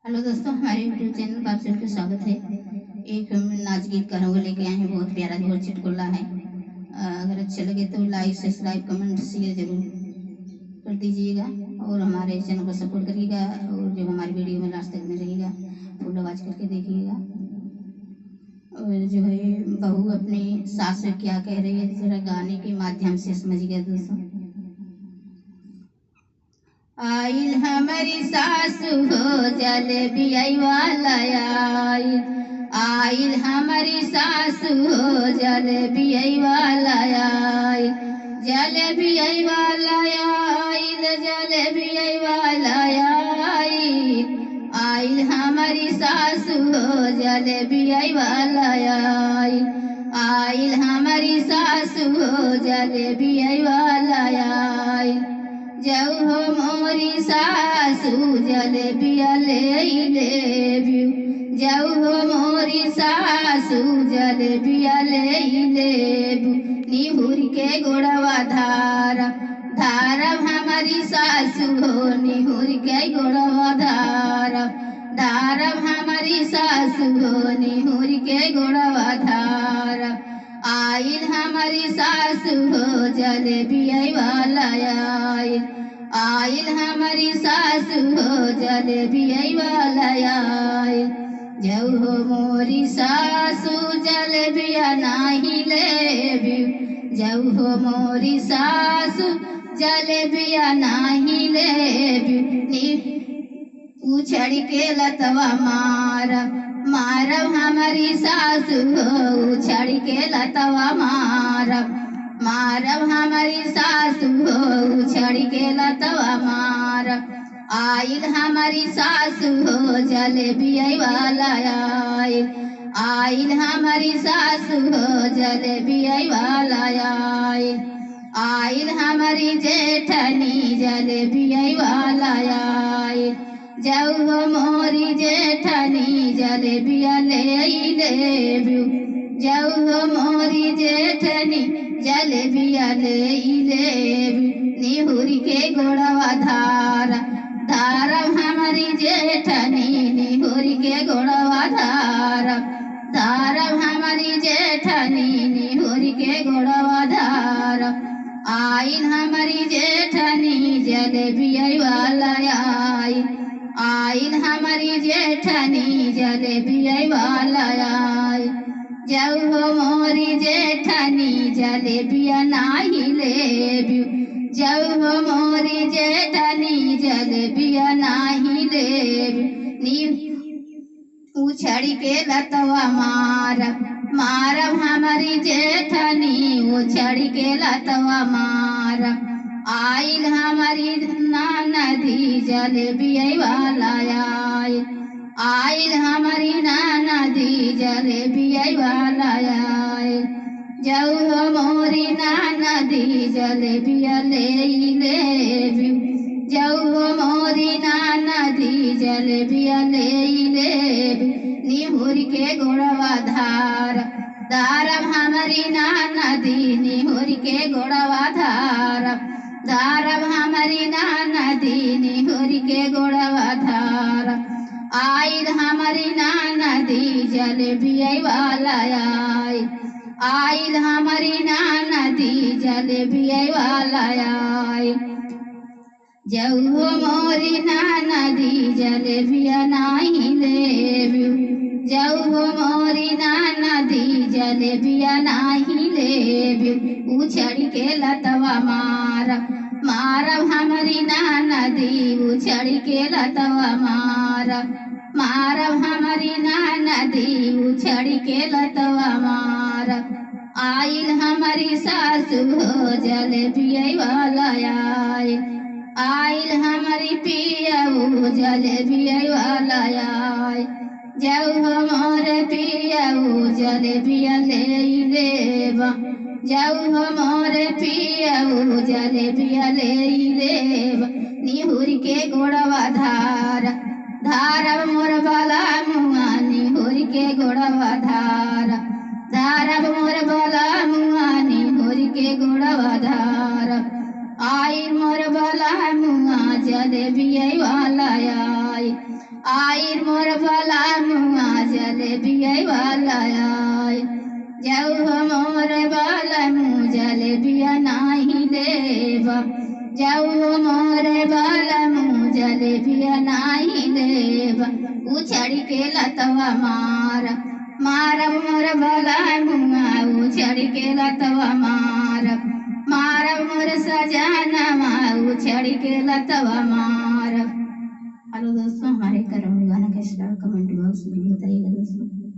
Hello दोस्तों, हमारे YouTube channel पर आप सबका स्वागत है। एक हम नाच गीत का रंग लेके आए हैं, बहुत प्यारा ढोल चुटकुला है। अगर अच्छा लगे तो लाइक सब्सक्राइब कमेंट शेयर जरूर कर दीजिएगा और हमारे चैनल को सपोर्ट करिएगा और जो हमारी वीडियो में लास्ट तक में रहेगा फुल आवाज करके देखिएगा। और जो है बहू अपनी सास से क्या कह रही है जरा गाने के माध्यम से समझिएगा दोस्तों। आइल हमारी सासु हो जलेबी वाला आइल, आइल हमारी सासु हो जलेबी वाला आइल, जलेबी वाला आइल, जलेबी वाला आइल, आइल हमारी सासु हो जलेबी वाला आइल, आइल हमारी सासु हो जलेबी वाला आइल। जाऊ हो मोरी सासू जलेबिया ले लेबियू, जाऊ हो मोरी सासू जलेबिया ले लेबू, निहुर के गोड़वा धारब धारब हमारी सासू हो, निहुर के गोड़वा धारब धारब हमारी सासू हो, निहुर के गोड़वा धारब। आइल हमारी सासू हो जलेबिया वाला आइल, आइल हमारी सासू हो जलेबिया वाला आइल। जाऊ हो मोरी सासू जलेबिया नाही लेबियू, जाऊ हो मोरी सासू जलेबिया नाही लेबियू, उछड़ के लतवा मारब मारब हमारी सासू हो, उछड़ के लतवा मारब मारब हमारी सासू हो, उछड़ के लतवा मारब। आइल हमारी सासू हो जलेबिया वाला आइल, आइल हमारी सासू हो जलेबिया वाला आइल, आइल हमारी जेठनी जलेबिया वाला आइल। जाऊ हो मोरी जेठनी जलेबिया ले लेबियू, जाऊ हो मोरी जेठनी जलेबिया ले लेबियू, निहुर के गोड़वा धारा धारब हमारी जेठनी, निहुर के गोड़वा धारब धारब हमारी जेठनी, निहुर के गोड़वा धारब। आइल हमारी जेठनी जलेबिया वाला आइल, आइल हमारी जेठनी जलेबिया वाला आइल। जाऊ हो मोरी जेठनी जलेबिया नाही लेबियू, जाऊ हो मोरी जेठनी जलेबिया नाही लेबियू, उछड़ के लतवा मारब मारब हमारी जेठनी, उछड़ के लतवा मारब। आइल हमारी ननदी जलेबिया वाला आइल, आइल हमारी ननदी जलेबिया वाला आइल। जाऊ हो मोरी ननदी जलेबिया ले लेबियू, जाऊ हो मोरी ननदी जलेबिया ले लेबियू, निहुर के गोड़वा धारब धारब हमारी ननदी, निहुर के गोड़वा धारब धारब हमारी ननदी, निहुर के गोड़वा धारब। आइल हमारी ननदी जलेबिया वाला आइल, आइल हमारी ननदी जलेबिया वाला आइल। जाऊ हो मोरी ननदी जलेबिया नाही लेबियू, जाऊ हो मोरी ननदी जलेबिया नाही लेबियू, उछड़ के लतवा मारब मारब हमारी ननदी, उछड़ के लतवा मारब मारब हमारी ननदी, उछड़ के लतवा मारब। आइल हमारी सासू हो जलेबिया वाला आइल, आइल हमारी पियाऊ जलेबिया वाला आइल। जाऊ हो मोरे पियाऊ जलेबिया ले लेबा, जाऊ हो मोरे पियाऊ जलेबिया ले लेबा, निहुर के गोड़वा धारा धारब मोर बाला मुआ, निहुर के गोड़वा धारा धारब मोर बाला मुआ, निहुर के गोड़वा धारब। आइल मोर बाला मुआ जलेबिया वाला आइल, आई मोर भला मुआ जलेबिया वाला आय जाऊ हो मोर भला मुँह जलेबिया नाही देवा जाऊ हो मोर भला मुँह जलेबिया नाही देवा उछड़ के लतवा मार मार मोर भला मुआ उछड़ के लतवा मार मार मोर सजाना उछड़ के लतवा मार। हेलो दोस्तों, हमारे कर्म गाना कैसा लगा कमेंट बॉक्स में बताइएगा दोस्तों।